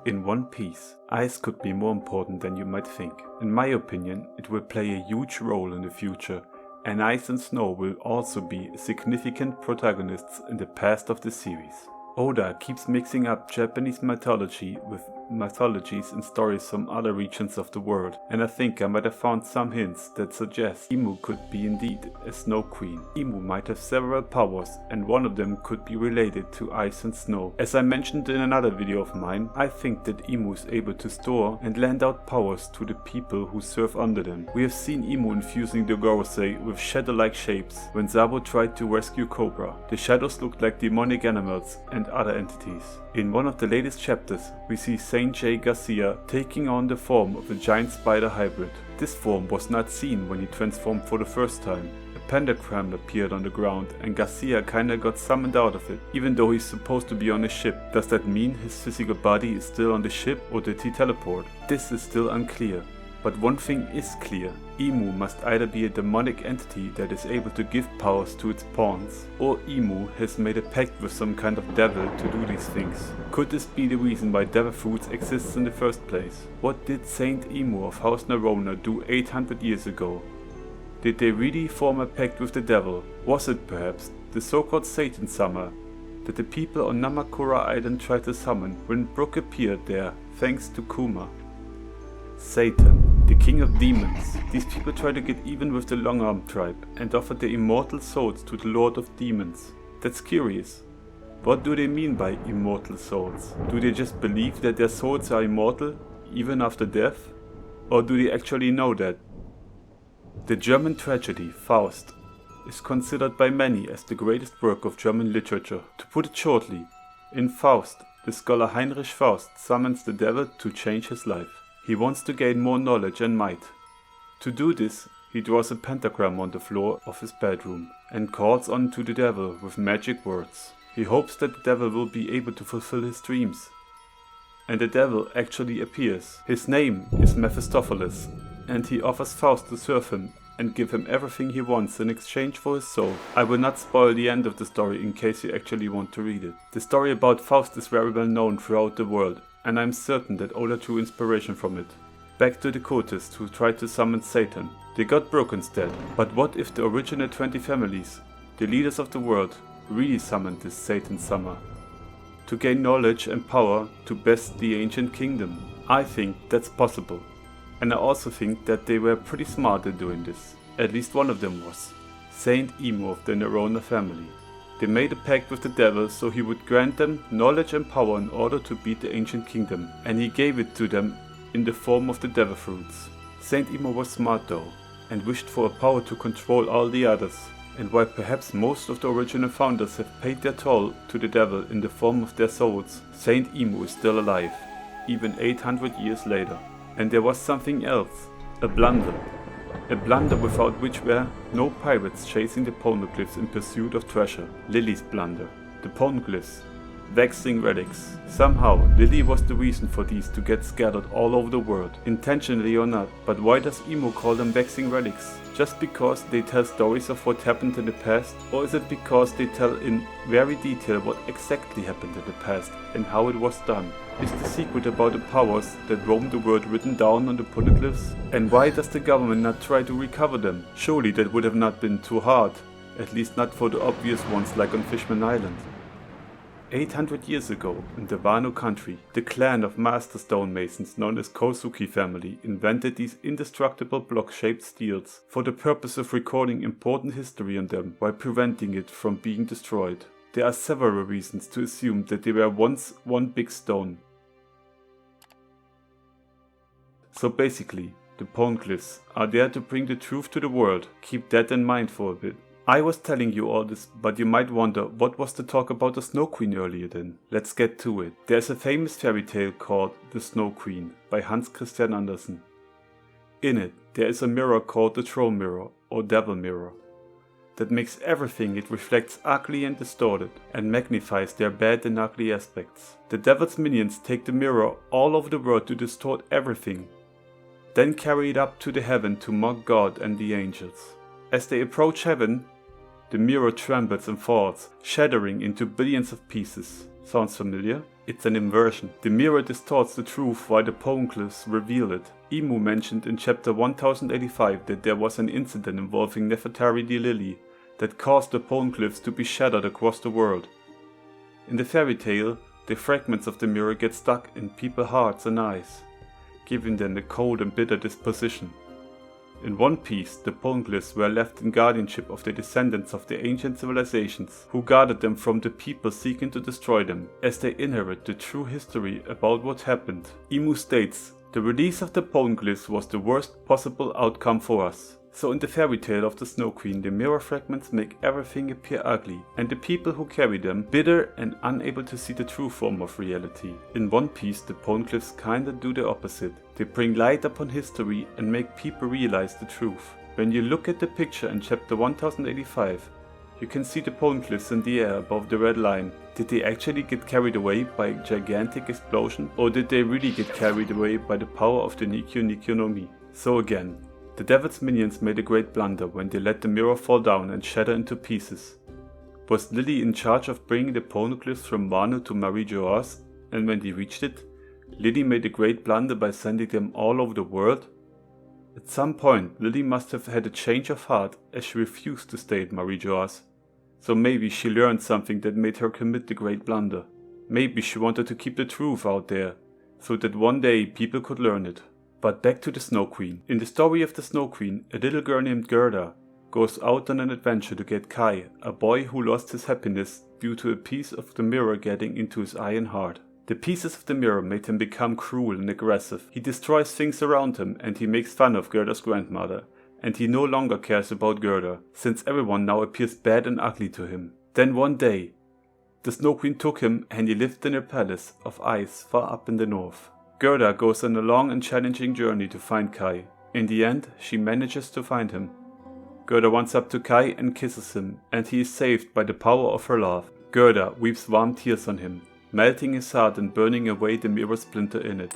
In One Piece, ice could be more important than you might think. In my opinion, it will play a huge role in the future, and ice and snow will also be significant protagonists in the past of the series. Oda keeps mixing up Japanese mythology with mythologies and stories from other regions of the world, and I think I might have found some hints that suggest Imu could be indeed a Snow Queen. Imu might have several powers, and one of them could be related to ice and snow. As I mentioned in another video of mine, I think that Imu is able to store and lend out powers to the people who serve under them. We have seen Imu infusing the Gorosei with shadow-like shapes when Sabo tried to rescue Cobra. The shadows looked like demonic animals and other entities. In one of the latest chapters, we see Saint J. Garcia taking on the form of a giant spider hybrid. This form was not seen when he transformed for the first time. A pentagram appeared on the ground and Garcia kinda got summoned out of it, even though he's supposed to be on a ship. Does that mean his physical body is still on the ship, or did he teleport? This is still unclear. But one thing is clear, Imu must either be a demonic entity that is able to give powers to its pawns, or Imu has made a pact with some kind of devil to do these things. Could this be the reason why devil fruits exists in the first place? What did Saint Imu of House Nerona do 800 years ago? Did they really form a pact with the devil? Was it perhaps the so-called Satan Summer that the people on Namakura Island tried to summon when Brook appeared there thanks to Kuma? Satan, the king of demons. These people try to get even with the Long-Arm tribe and offer their immortal souls to the Lord of Demons. That's curious. What do they mean by immortal souls? Do they just believe that their souls are immortal even after death? Or do they actually know that? The German tragedy, Faust, is considered by many as the greatest work of German literature. To put it shortly, in Faust, the scholar Heinrich Faust summons the devil to change his life. He wants to gain more knowledge and might. To do this, he draws a pentagram on the floor of his bedroom and calls on to the devil with magic words. He hopes that the devil will be able to fulfill his dreams. And the devil actually appears. His name is Mephistopheles, and he offers Faust to serve him and give him everything he wants in exchange for his soul. I will not spoil the end of the story in case you actually want to read it. The story about Faust is very well known throughout the world, and I'm certain that Oda drew inspiration from it. Back to the cultists who tried to summon Satan. They got Brook instead. But what if the original 20 families, the leaders of the world, really summoned this Satan Summer? To gain knowledge and power to best the ancient kingdom. I think that's possible. And I also think that they were pretty smart in doing this. At least one of them was. Saint Imu of the Nerona family. They made a pact with the devil so he would grant them knowledge and power in order to beat the ancient kingdom, and he gave it to them in the form of the devil fruits. Saint Imu was smart though, and wished for a power to control all the others, and while perhaps most of the original founders have paid their toll to the devil in the form of their souls, Saint Imu is still alive, even 800 years later. And there was something else, a blunder. A blunder without which were no pirates chasing the poneglyphs in pursuit of treasure. Lily's blunder. The poneglyphs. Vexing relics. Somehow, Lily was the reason for these to get scattered all over the world. Intentionally or not. But why does Imu call them vexing relics? Just because they tell stories of what happened in the past? Or is it because they tell in very detail what exactly happened in the past and how it was done? Is the secret about the powers that roam the world written down on the poneglyphs? And why does the government not try to recover them? Surely that would have not been too hard, at least not for the obvious ones like on Fishman Island. 800 years ago, in the Wano country, the clan of master stonemasons known as Kosuki family invented these indestructible block-shaped steels for the purpose of recording important history on them while preventing it from being destroyed. There are several reasons to assume that they were once one big stone. So basically, the poneglyphs are there to bring the truth to the world. Keep that in mind for a bit. I was telling you all this, but you might wonder what was the talk about the Snow Queen earlier then. Let's get to it. There's a famous fairy tale called The Snow Queen by Hans Christian Andersen. In it, there is a mirror called the Troll Mirror or Devil Mirror that makes everything it reflects ugly and distorted and magnifies their bad and ugly aspects. The devil's minions take the mirror all over the world to distort everything, then carry it up to the heaven to mock God and the angels. As they approach heaven, the mirror trembles and falls, shattering into billions of pieces. Sounds familiar? It's an inversion. The mirror distorts the truth while the poneglyphs reveal it. Imu mentioned in chapter 1085 that there was an incident involving Nefertari the Lily that caused the poneglyphs to be shattered across the world. In the fairy tale, the fragments of the mirror get stuck in people's hearts and eyes, giving them a cold and bitter disposition. In One Piece, the poneglyphs were left in guardianship of the descendants of the ancient civilizations, who guarded them from the people seeking to destroy them, as they inherit the true history about what happened. Imu states, "The release of the poneglyphs was the worst possible outcome for us." So in the fairy tale of the Snow Queen, the mirror fragments make everything appear ugly, and the people who carry them bitter and unable to see the true form of reality. In One Piece, the poneglyphs kinda do the opposite. They bring light upon history and make people realize the truth. When you look at the picture in chapter 1085, you can see the poneglyphs in the air above the red line. Did they actually get carried away by a gigantic explosion, or did they really get carried away by the power of the Nikyo no Mi? So again, the devil's minions made a great blunder when they let the mirror fall down and shatter into pieces. Was Lily in charge of bringing the poneglyphs from Wano to Marie-Joas, and when they reached it, Lily made a great blunder by sending them all over the world? At some point, Lily must have had a change of heart as she refused to stay at Marie-Joas. So maybe she learned something that made her commit the great blunder. Maybe she wanted to keep the truth out there, so that one day people could learn it. But back to the Snow Queen. In the story of the Snow Queen, a little girl named Gerda goes out on an adventure to get Kai, a boy who lost his happiness due to a piece of the mirror getting into his eye and heart. The pieces of the mirror made him become cruel and aggressive. He destroys things around him and he makes fun of Gerda's grandmother. And he no longer cares about Gerda, since everyone now appears bad and ugly to him. Then one day, the Snow Queen took him and he lived in her palace of ice far up in the north. Gerda goes on a long and challenging journey to find Kai. In the end, she manages to find him. Gerda runs up to Kai and kisses him, and he is saved by the power of her love. Gerda weeps warm tears on him, melting his heart and burning away the mirror splinter in it.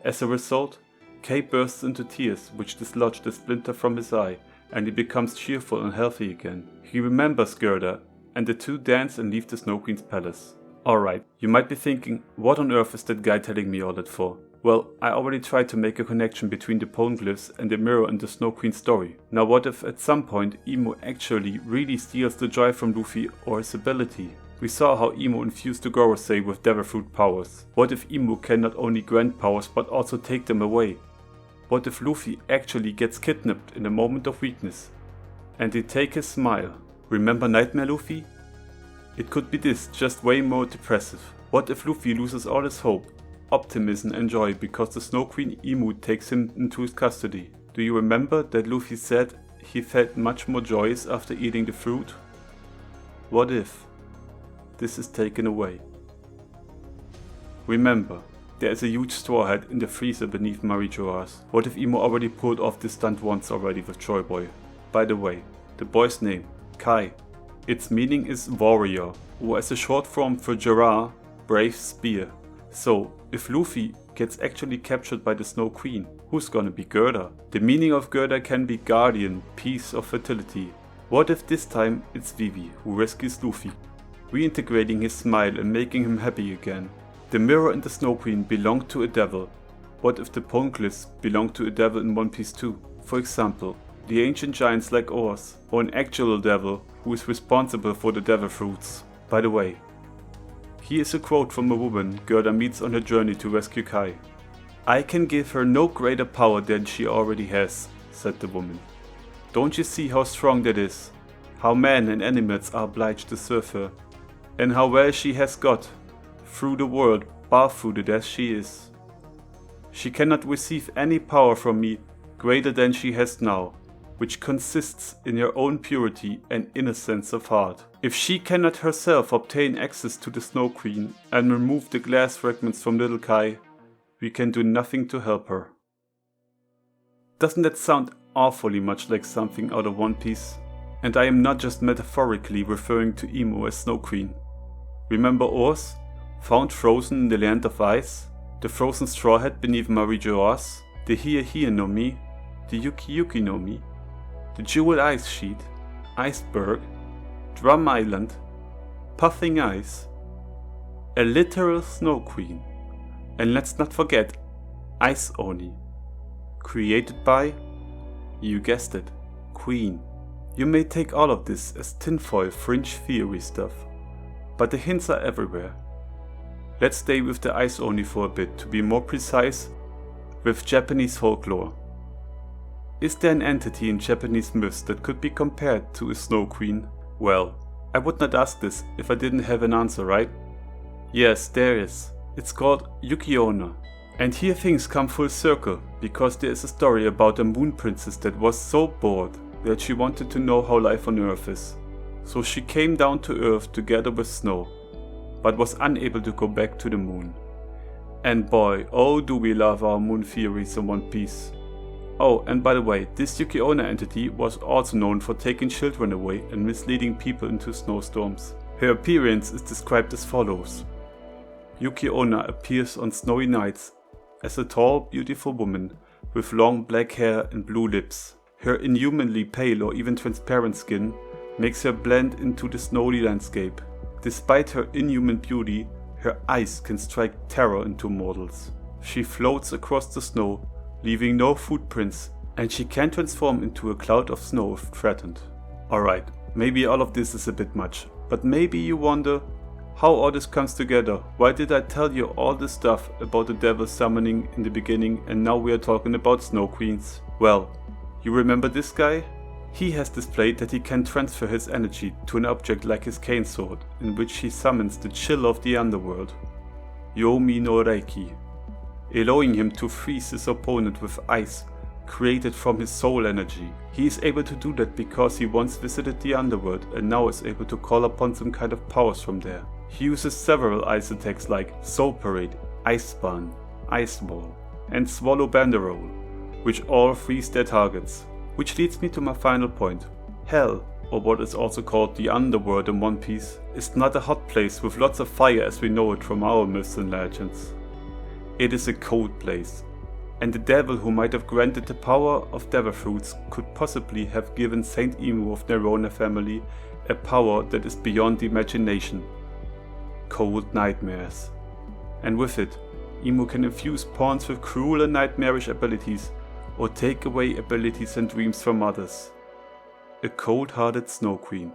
As a result, Kai bursts into tears which dislodge the splinter from his eye, and he becomes cheerful and healthy again. He remembers Gerda, and the two dance and leave the Snow Queen's palace. Alright, you might be thinking, what on earth is that guy telling me all that for? Well, I already tried to make a connection between the poneglyphs and the mirror in the Snow Queen story. Now what if at some point Imu actually really steals the joy from Luffy or his ability? We saw how Imu infused the Gorosei with Devil Fruit powers. What if Imu can not only grant powers but also take them away? What if Luffy actually gets kidnapped in a moment of weakness? And they take his smile. Remember Nightmare Luffy? It could be this, just way more depressive. What if Luffy loses all his hope, optimism and joy because the Snow Queen Imu takes him into his custody? Do you remember that Luffy said he felt much more joyous after eating the fruit? What if this is taken away? Remember, there is a huge straw hat in the freezer beneath Marie-Joas. What if Imu already pulled off this stunt once already with Joy Boy? By the way, the boy's name, Kai. Its meaning is warrior, or as a short form for Jirah, brave spear. So, if Luffy gets actually captured by the Snow Queen, who's gonna be Gerda? The meaning of Gerda can be guardian, peace or fertility. What if this time it's Vivi who rescues Luffy, reintegrating his smile and making him happy again? The mirror and the Snow Queen belong to a devil. What if the poneglyphs belong to a devil in One Piece too? For example, the ancient giants like Oars, or an actual devil who is responsible for the devil fruits. By the way, here is a quote from a woman Gerda meets on her journey to rescue Kai. "I can give her no greater power than she already has," said the woman. "Don't you see how strong that is? How men and animals are obliged to serve her? And how well she has got through the world, barefooted as she is. She cannot receive any power from me greater than she has now, which consists in her own purity and innocence of heart. If she cannot herself obtain access to the Snow Queen and remove the glass fragments from little Kai, we can do nothing to help her." Doesn't that sound awfully much like something out of One Piece? And I am not just metaphorically referring to Imu as Snow Queen. Remember Oars, found frozen in the land of ice? The frozen straw hat beneath Marie-Joas? The Hiei no Mi? The Yuki-Yuki no Mi? The Jewel Ice Sheet? Iceberg? Drum Island? Puffing Ice? A literal Snow Queen. And let's not forget, Ice Oni. Created by, you guessed it, Queen. You may take all of this as tinfoil fringe theory stuff, but the hints are everywhere. Let's stay with the Ice Oni for a bit, to be more precise, with Japanese folklore. Is there an entity in Japanese myths that could be compared to a Snow Queen? Well, I would not ask this if I didn't have an answer, right? Yes, there is. It's called Yuki-Onna. And here things come full circle, because there is a story about a moon princess that was so bored that she wanted to know how life on Earth is. So she came down to Earth together with Snow, but was unable to go back to the moon. And boy, oh do we love our moon theories in One Piece. Oh, and by the way, this Yuki-Onna entity was also known for taking children away and misleading people into snowstorms. Her appearance is described as follows. Yuki-Onna appears on snowy nights as a tall, beautiful woman with long black hair and blue lips. Her inhumanly pale or even transparent skin makes her blend into the snowy landscape. Despite her inhuman beauty, her eyes can strike terror into mortals. She floats across the snow, leaving no footprints, and she can transform into a cloud of snow if threatened. Alright, maybe all of this is a bit much, but maybe you wonder how all this comes together. Why did I tell you all this stuff about the devil summoning in the beginning and now we are talking about Snow Queens? Well, you remember this guy? He has displayed that he can transfer his energy to an object like his cane sword, in which he summons the chill of the underworld, Yomi no Reiki, allowing him to freeze his opponent with ice created from his soul energy. He is able to do that because he once visited the underworld and now is able to call upon some kind of powers from there. He uses several ice attacks like Soul Parade, Ice Spun, Ice Wall, and Swallow Banderole, which all freeze their targets. Which leads me to my final point. Hell, or what is also called the underworld in One Piece, is not a hot place with lots of fire as we know it from our myths and legends. It is a cold place, and the devil who might have granted the power of devil fruits could possibly have given Saint Imu of Nerona family a power that is beyond imagination. Cold nightmares. And with it, Imu can infuse pawns with cruel and nightmarish abilities, or take away abilities and dreams from others. A cold-hearted Snow Queen.